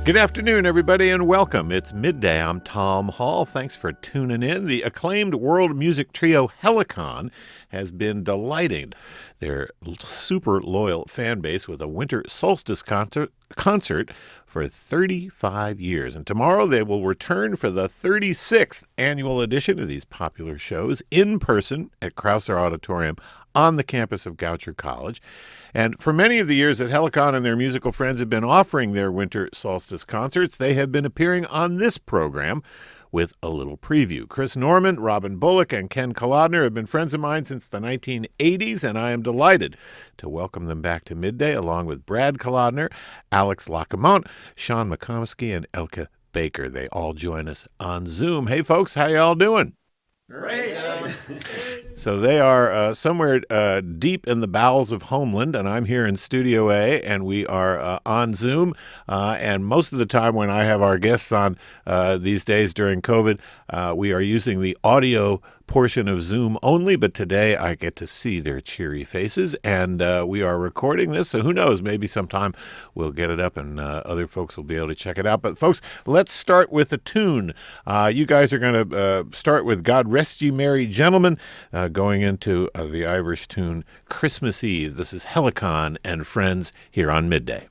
Good afternoon, everybody, and welcome. It's Midday. I'm Tom Hall. Thanks for tuning in. The acclaimed world music trio Helicon has been delighting their super loyal fan base with a Winter Solstice concert for 35 years. And tomorrow they will return for the 36th annual edition of these popular shows in person at Kraushaar Auditorium on the campus of Goucher College. And for many of the years that Helicon and their musical friends have been offering their Winter Solstice concerts, they have been appearing on this program with a little preview. Chris Norman, Robin Bullock, and Ken Kolodner have been friends of mine since the 1980s, and I am delighted to welcome them back to Midday, along with Brad Kolodner, Alex Lacquement, Sean McComiskey, and Elke Baker. They all join us on Zoom. Hey, folks, how y'all doing? Great. So they are somewhere deep in the bowels of Homeland, and I'm here in Studio A, and we are on Zoom. And most of the time when I have our guests on these days during COVID, we are using the audio portion of Zoom only, but today I get to see their cheery faces, and we are recording this, so who knows, maybe sometime we'll get it up and other folks will be able to check it out. But folks, let's start with a tune. You guys are going to start with God Rest Ye Merry Gentlemen, going into the Irish tune Christmas Eve. This is Helicon and Friends here on Midday.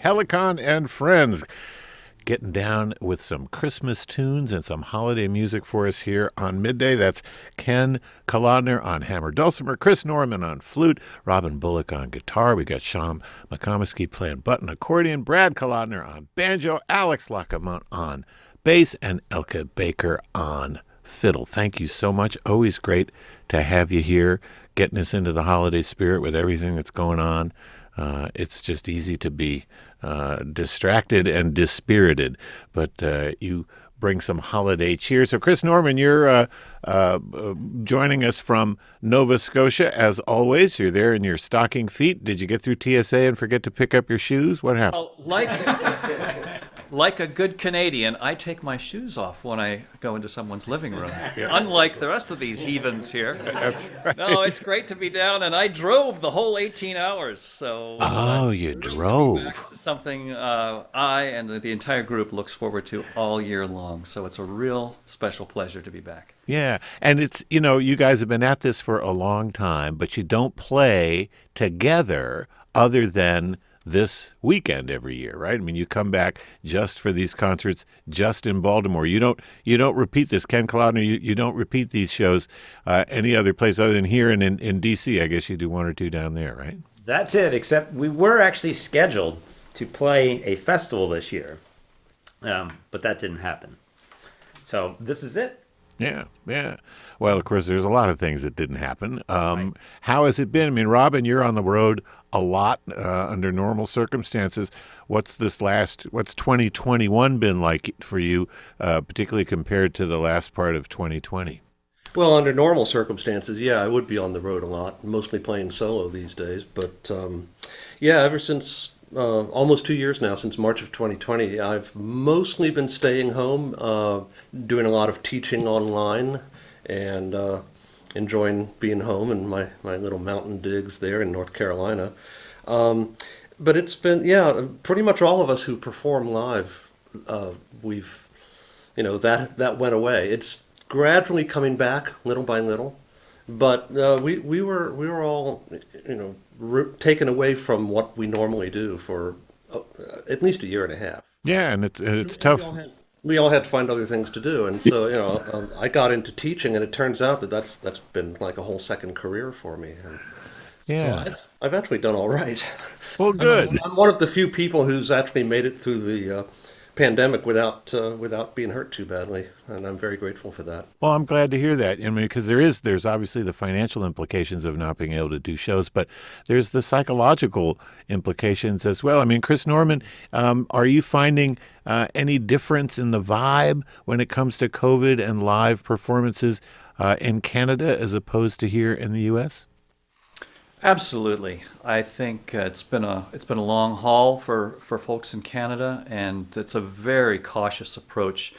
Helicon and Friends, getting down with some Christmas tunes and some holiday music for us here on Midday. That's Ken Kolodner on hammer dulcimer, Chris Norman on flute, Robin Bullock on guitar. We got Sean McComiskey playing button accordion, Brad Kolodner on banjo, Alex Lacquement on bass, and Elke Baker on fiddle. Thank you so much. Always great to have you here, getting us into the holiday spirit with everything that's going on. It's just easy to be distracted and dispirited, but you bring some holiday cheer. So, Chris Norman, you're joining us from Nova Scotia, as always. You're there in your stocking feet. Did you get through TSA and forget to pick up your shoes? What happened? Like a good Canadian, I take my shoes off when I go into someone's living room. Yeah. Unlike the rest of these heathens here. That's right. No, it's great to be down, and I drove the whole 18 hours. So. Oh, you drove. Something I and the entire group looks forward to all year long. So it's a real special pleasure to be back. Yeah, and it's, you guys have been at this for a long time, but you don't play together other than this weekend every year, right? I mean, you come back just for these concerts, just in Baltimore. You don't repeat this. Ken Kolodner, you don't repeat these shows any other place other than here and in D.C. I guess you do one or two down there, right? That's it, except we were actually scheduled to play a festival this year, but that didn't happen. So this is it. Yeah. Well, of course, there's a lot of things that didn't happen. Right. How has it been? I mean, Robin, you're on the road a lot under normal circumstances. What's 2021 been like for you, particularly compared to the last part of 2020? Well, under normal circumstances, yeah, I would be on the road a lot, mostly playing solo these days. But yeah, ever since almost 2 years now, since March of 2020, I've mostly been staying home, doing a lot of teaching online, and enjoying being home and my little mountain digs there in North Carolina. But it's been, pretty much all of us who perform live, we've, that went away. It's gradually coming back little by little, but we were all, taken away from what we normally do for at least a year and a half. Yeah, and it's tough. We all had to find other things to do, and so I got into teaching, and it turns out that's been like a whole second career for me. And yeah, so I've actually done all right. Well, good. I'm one of the few people who's actually made it through the pandemic without being hurt too badly, and I'm very grateful for that. Well, I'm glad to hear that. I mean, because there's obviously the financial implications of not being able to do shows, but there's the psychological implications as well. I mean, Chris Norman, are you finding any difference in the vibe when it comes to COVID and live performances in Canada as opposed to here in the U.S.? Absolutely. I think it's been a long haul for folks in Canada, and it's a very cautious approach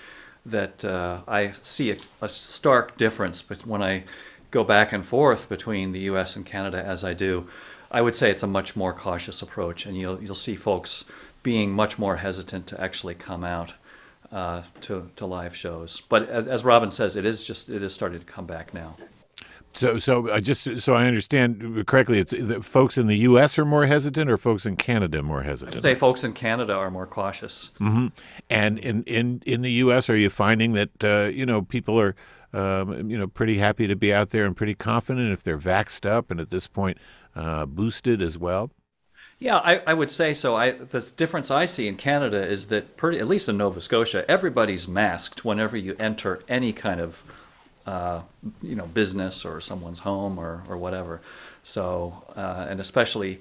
that I see a stark difference. But when I go back and forth between the U.S. and Canada, as I do, I would say it's a much more cautious approach, and you'll see folks being much more hesitant to actually come out to live shows. But as Robin says, it is starting to come back now. So just so I understand correctly, it's the folks in the U.S. are more hesitant, or folks in Canada more hesitant? I'd say folks in Canada are more cautious. Mm-hmm. And in the U.S., are you finding that people are pretty happy to be out there and pretty confident if they're vaxxed up and at this point boosted as well? Yeah, I would say so. The difference I see in Canada is that, at least in Nova Scotia, everybody's masked whenever you enter any kind of business or someone's home or whatever. So, and especially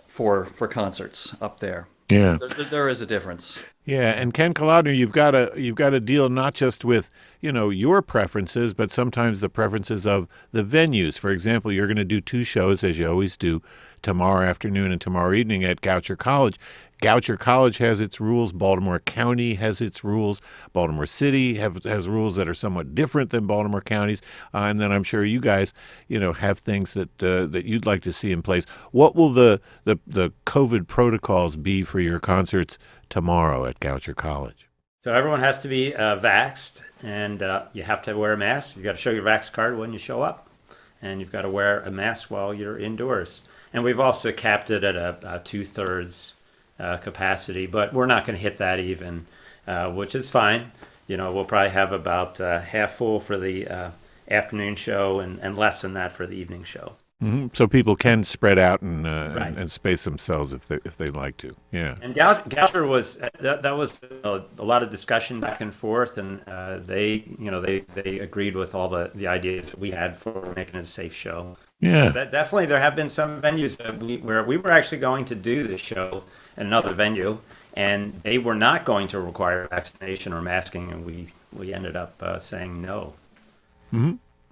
for concerts up there. Yeah, there is a difference. Yeah, and Ken Kolodner, you've got to deal not just with your preferences, but sometimes the preferences of the venues. For example, you're going to do two shows, as you always do, tomorrow afternoon and tomorrow evening at Goucher College. Goucher College has its rules. Baltimore County has its rules. Baltimore City has rules that are somewhat different than Baltimore County's. And then I'm sure you guys, have things that you'd like to see in place. What will the COVID protocols be for your concerts tomorrow at Goucher College? So everyone has to be vaxxed, and you have to wear a mask. You've got to show your vax card when you show up, and you've got to wear a mask while you're indoors. And we've also capped it at a 2/3 capacity, but we're not going to hit that even, which is fine. We'll probably have about half full for the afternoon show and less than that for the evening show. So people can spread out and Right. and space themselves if they'd like to. Yeah. And Goucher was that was a lot of discussion back and forth, and they agreed with all the ideas that we had for making it a safe show. Yeah. Definitely, there have been some venues where we were actually going to do the show in another venue, and they were not going to require vaccination or masking, and we ended up saying no.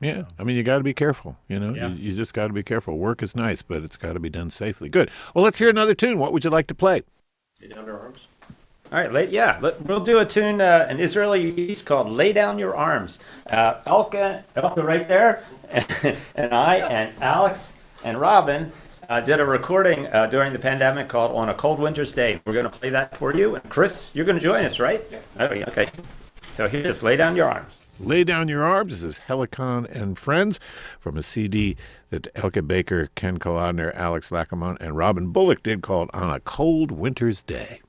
Yeah, I mean, you got to be careful. Yeah. You just got to be careful. Work is nice, but it's got to be done safely. Good. Well, let's hear another tune. What would you like to play? Lay down your arms. All right, we'll do a tune, an Israeli piece called "Lay Down Your Arms." Elke right there, and I and Alex and Robin did a recording during the pandemic called "On a Cold Winter's Day." We're going to play that for you, and Chris, you're going to join us, right? Yeah. Okay. So here's "Lay Down Your Arms." Lay Down Your Arms. This is Helicon and Friends from a CD that Elke Baker, Ken Kolodner, Alex Lacquement, and Robin Bullock did called On a Cold Winter's Day.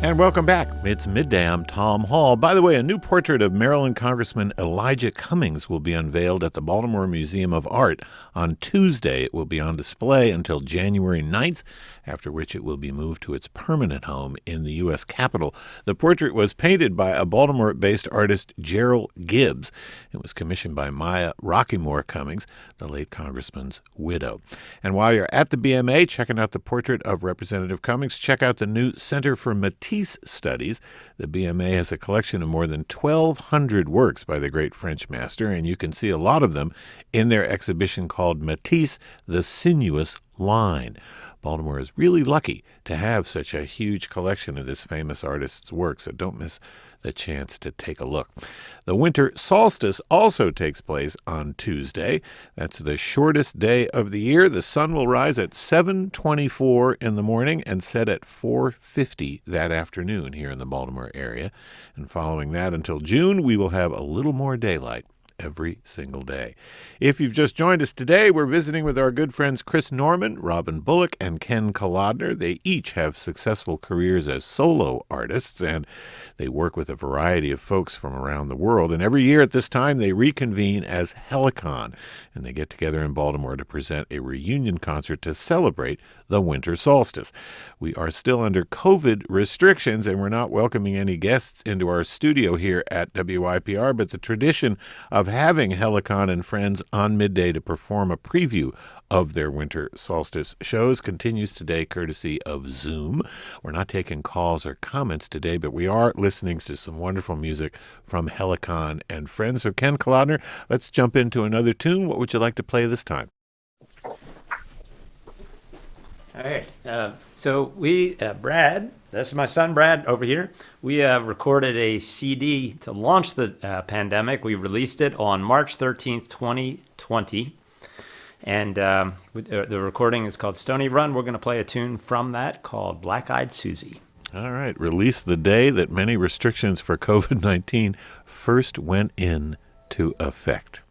And welcome back. It's Midday. I'm Tom Hall. By the way, a new portrait of Maryland Congressman Elijah Cummings will be unveiled at the Baltimore Museum of Art on Tuesday. It will be on display until January 9th, after which it will be moved to its permanent home in the U.S. Capitol. The portrait was painted by a Baltimore-based artist, Gerald Gibbs. It was commissioned by Maya Rockymore Cummings, the late congressman's widow. And while you're at the BMA checking out the portrait of Representative Cummings, check out the new Center for Materials Matisse studies. The BMA has a collection of more than 1,200 works by the great French master, and you can see a lot of them in their exhibition called Matisse, the Sinuous Line. Baltimore is really lucky to have such a huge collection of this famous artist's work, so don't miss the chance to take a look. The Winter Solstice also takes place on Tuesday. That's the shortest day of the year. The sun will rise at 7:24 in the morning and set at 4:50 that afternoon here in the Baltimore area. And following that until June, we will have a little more daylight every single day. If you've just joined us today, we're visiting with our good friends Chris Norman, Robin Bullock, and Ken Kolodner. They each have successful careers as solo artists, and they work with a variety of folks from around the world. And every year at this time, they reconvene as Helicon, and they get together in Baltimore to present a reunion concert to celebrate the winter solstice. We are still under COVID restrictions, and we're not welcoming any guests into our studio here at WYPR, but the tradition of having Helicon and friends on Midday to perform a preview of their winter solstice shows continues today courtesy of Zoom. We're not taking calls or comments today, but we are listening to some wonderful music from Helicon and friends. So Ken Kolodner, let's jump into another tune. What would you like to play this time? All right. So we, Brad, that's my son Brad over here. We recorded a CD to launch the pandemic. We released it on March 13th, 2020. And the recording is called Stony Run. We're going to play a tune from that called Black-Eyed Susie. All right. Released the day that many restrictions for COVID-19 first went into effect.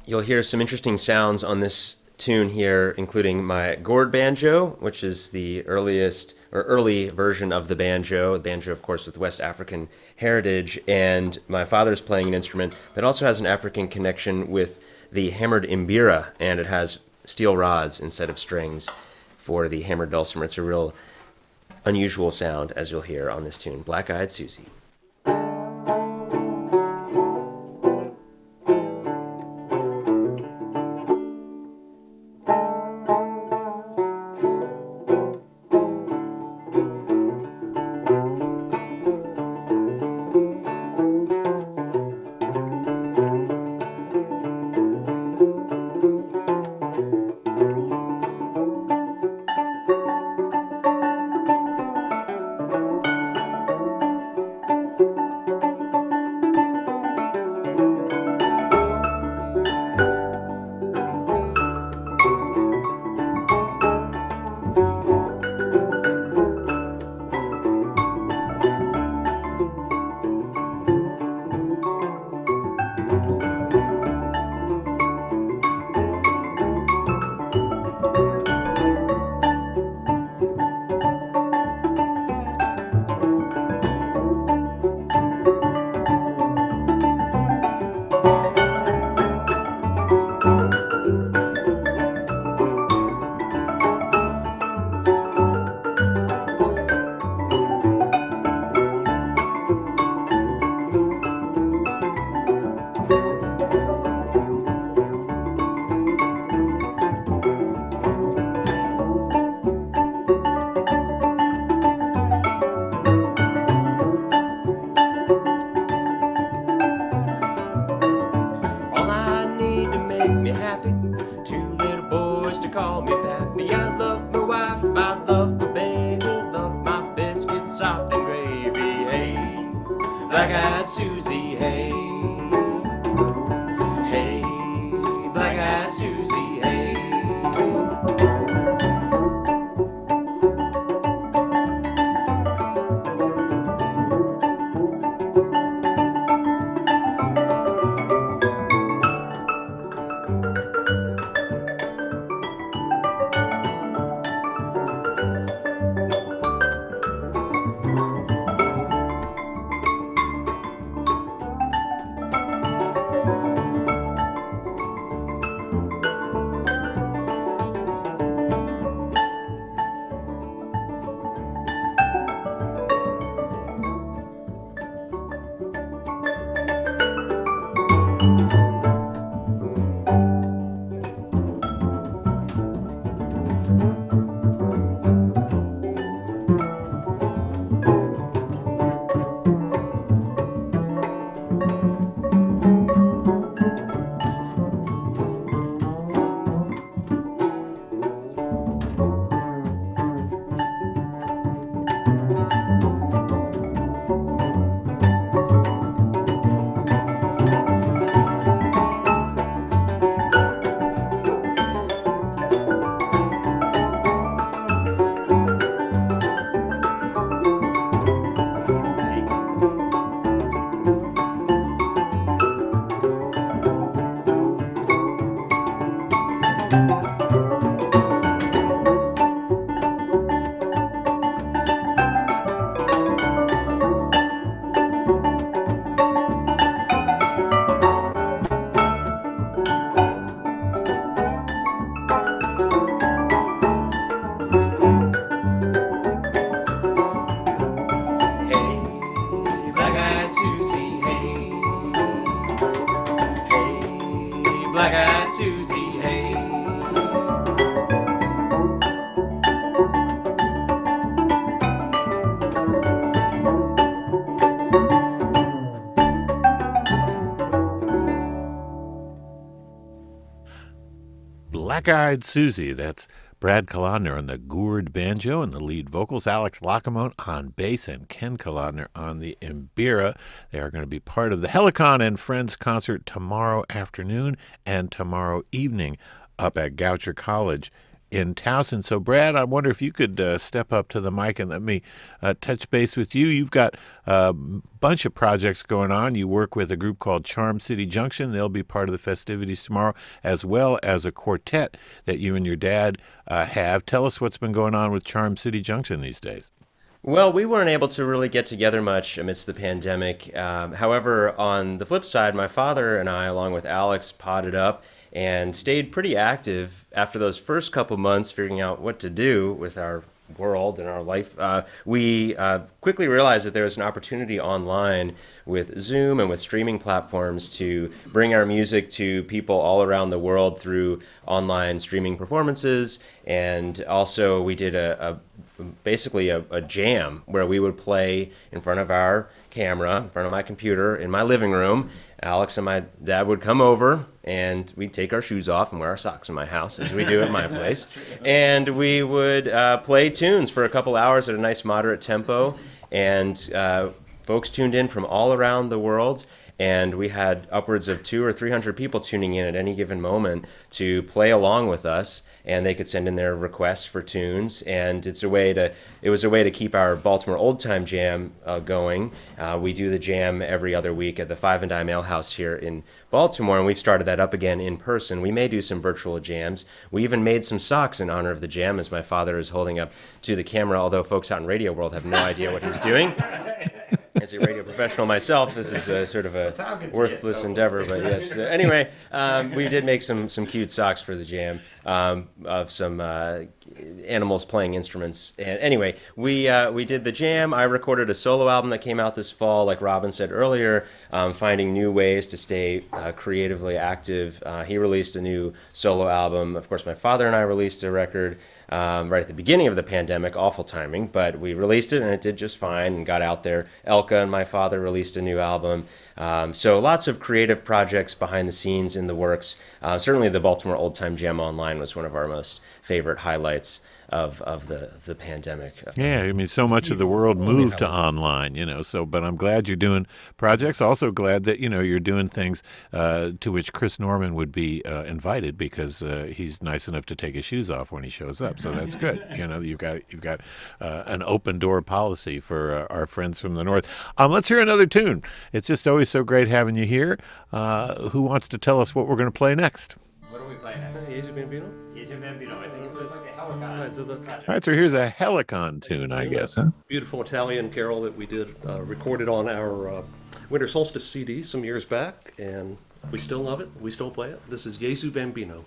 You'll hear some interesting sounds on this tune here, including my gourd banjo, which is the early version of the banjo. The banjo, of course, with West African heritage. And my father's playing an instrument that also has an African connection with the hammered imbira, and it has steel rods instead of strings for the hammered dulcimer. It's a real unusual sound, as you'll hear on this tune, Black-Eyed Susie. Black-eyed Susie, hey. Hey, black-eyed Susie, hey. Hey, black-eyed Susie, hey. Hey, black-eyed Susie, hey. Black-Eyed Susie, that's Brad Kolodner on the gourd banjo and the lead vocals, Alex Lacquement on bass, and Ken Kolodner on the mbira. They are going to be part of the Helicon and Friends concert tomorrow afternoon and tomorrow evening up at Goucher College in Towson. So, Brad, I wonder if you could step up to the mic and let me touch base with you. You've got a bunch of projects going on. You work with a group called Charm City Junction. They'll be part of the festivities tomorrow, as well as a quartet that you and your dad have. Tell us what's been going on with Charm City Junction these days. Well, we weren't able to really get together much amidst the pandemic. However, on the flip side, my father and I, along with Alex, potted up and stayed pretty active after those first couple months figuring out what to do with our world and our life. We quickly realized that there was an opportunity online with Zoom and with streaming platforms to bring our music to people all around the world through online streaming performances. And also we did basically a jam where we would play in front of our camera, in front of my computer in my living room. Alex and my dad would come over and we'd take our shoes off and wear our socks in my house, as we do at my place. And we would play tunes for a couple hours at a nice moderate tempo. And folks tuned in from all around the world. And we had upwards of 200 or 300 people tuning in at any given moment to play along with us, and they could send in their requests for tunes. And it was a way to keep our Baltimore Old Time Jam going. We do the jam every other week at the Five and Dime Ale House here in Baltimore, and we've started that up again in person. We may do some virtual jams. We even made some socks in honor of the jam, as my father is holding up to the camera, although folks out in radio world have no idea what he's doing. As a radio professional myself, this is sort of a worthless endeavor, but yes. Anyway, we did make some cute socks for the jam of some animals playing instruments. And anyway, we did the jam. I recorded a solo album that came out this fall, like Robin said earlier, finding new ways to stay creatively active. He released a new solo album. Of course, my father and I released a record right at the beginning of the pandemic. Awful timing, but we released it and it did just fine and got out there. Elke and my father released a new album. So lots of creative projects behind the scenes in the works. Certainly the Baltimore Old Time Jam Online was one of our most favorite highlights of the pandemic. Yeah, I mean, so much of the world moved to online, so, but I'm glad you're doing projects. Also glad that, you're doing things to which Chris Norman would be invited, because he's nice enough to take his shoes off when he shows up. So that's good. You've got an open door policy for our friends from the North. Let's hear another tune. It's just always so great having you here. Who wants to tell us what we're going to play next? What are we playing next? Gesu Bambino? Gesu Bambino. I think it was like a Helicon. All right, so here's a Helicon tune, I guess, huh? Beautiful Italian carol that we did, recorded on our Winter Solstice CD some years back, and we still love it. We still play it. This is Gesu Bambino.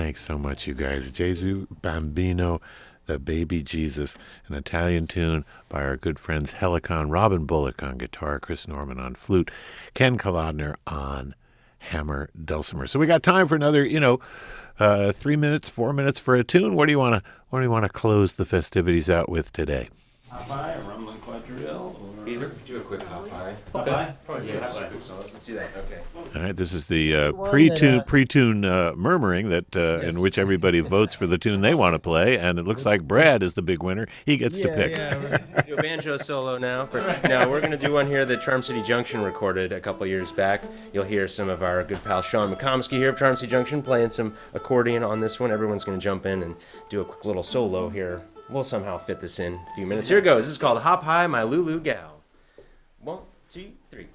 Thanks so much, you guys. Gesu, Bambino, the Baby Jesus, an Italian tune by our good friends Helicon, Robin Bullock on guitar, Chris Norman on flute, Ken Kolodner on hammer dulcimer. So we got time for another, 3 minutes, 4 minutes for a tune. What do you want to close the festivities out with today? Hop high, a rumbling quadrille, or Either do a quick hop high. hop high? Yeah, let's do that. Okay. All right, this is the One pre-tune murmuring that in which everybody votes for the tune they want to play, and it looks like Brad is the big winner. He gets to pick. Do a banjo solo now. Now we're going to do one here that Charm City Junction recorded a couple years back. You'll hear some of our good pal Sean McComiskey here of Charm City Junction playing some accordion on this one. Everyone's going to jump in and do a quick little solo here. We'll somehow fit this in a few minutes. Here it goes. This is called Hop High, My Lulu Gal. 1, 2, 3.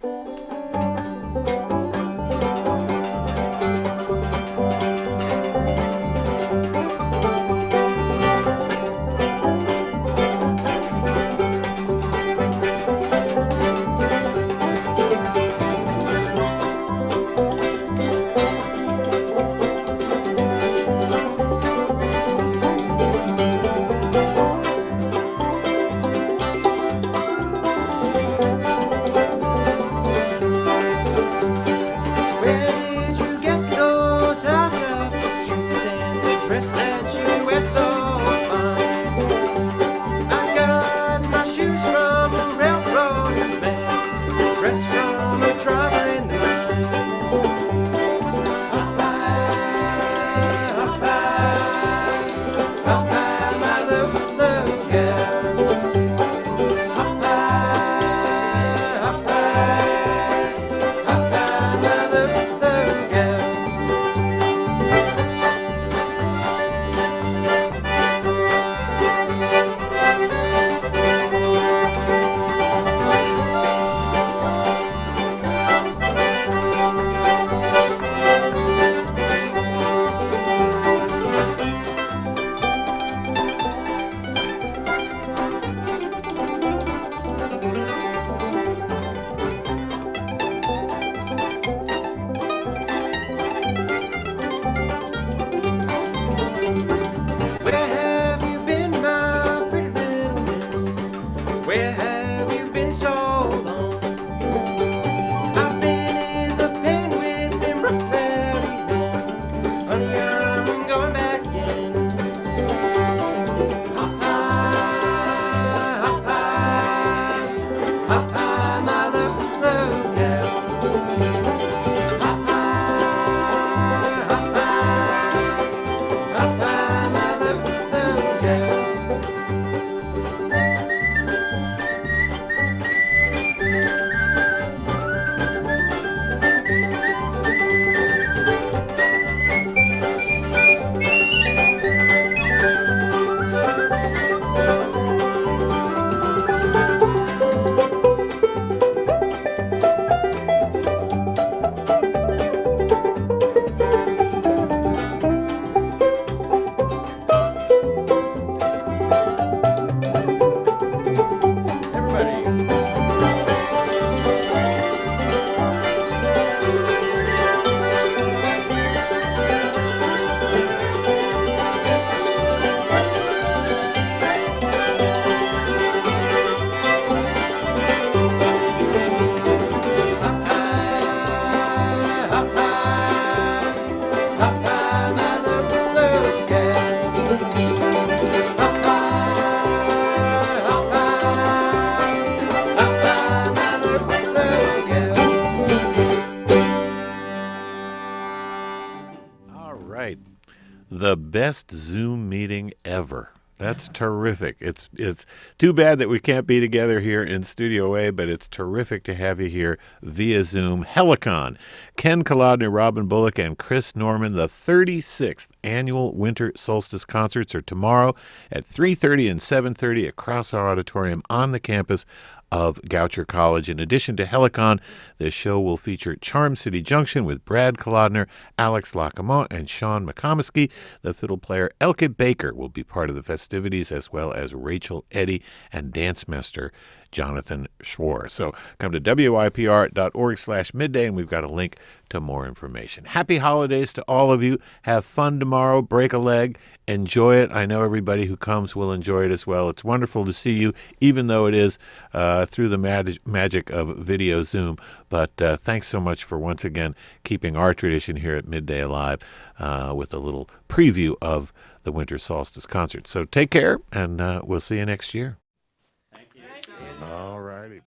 The best Zoom meeting ever. That's terrific. It's too bad that we can't be together here in Studio A, but it's terrific to have you here via Zoom. Helicon, Ken Kolodner, Robin Bullock, and Chris Norman. The 36th annual Winter Solstice Concerts are tomorrow at 3:30 and 7:30 at Kraushaar Auditorium on the campus of Goucher College. In addition to Helicon, this show will feature Charm City Junction with Brad Kolodner, Alex Lacquement, and Sean McComiskey. The fiddle player Elke Baker will be part of the festivities, as well as Rachel Eddy and dance master Jonathan Schwarr. So come to wypr.org/midday, and we've got a link to more information. Happy holidays to all of you. Have fun tomorrow. Break a leg. Enjoy it. I know everybody who comes will enjoy it as well. It's wonderful to see you, even though it is through the magic of video Zoom. But thanks so much for once again keeping our tradition here at Midday alive with a little preview of the Winter Solstice Concert. So take care, and we'll see you next year. Thank you. All righty.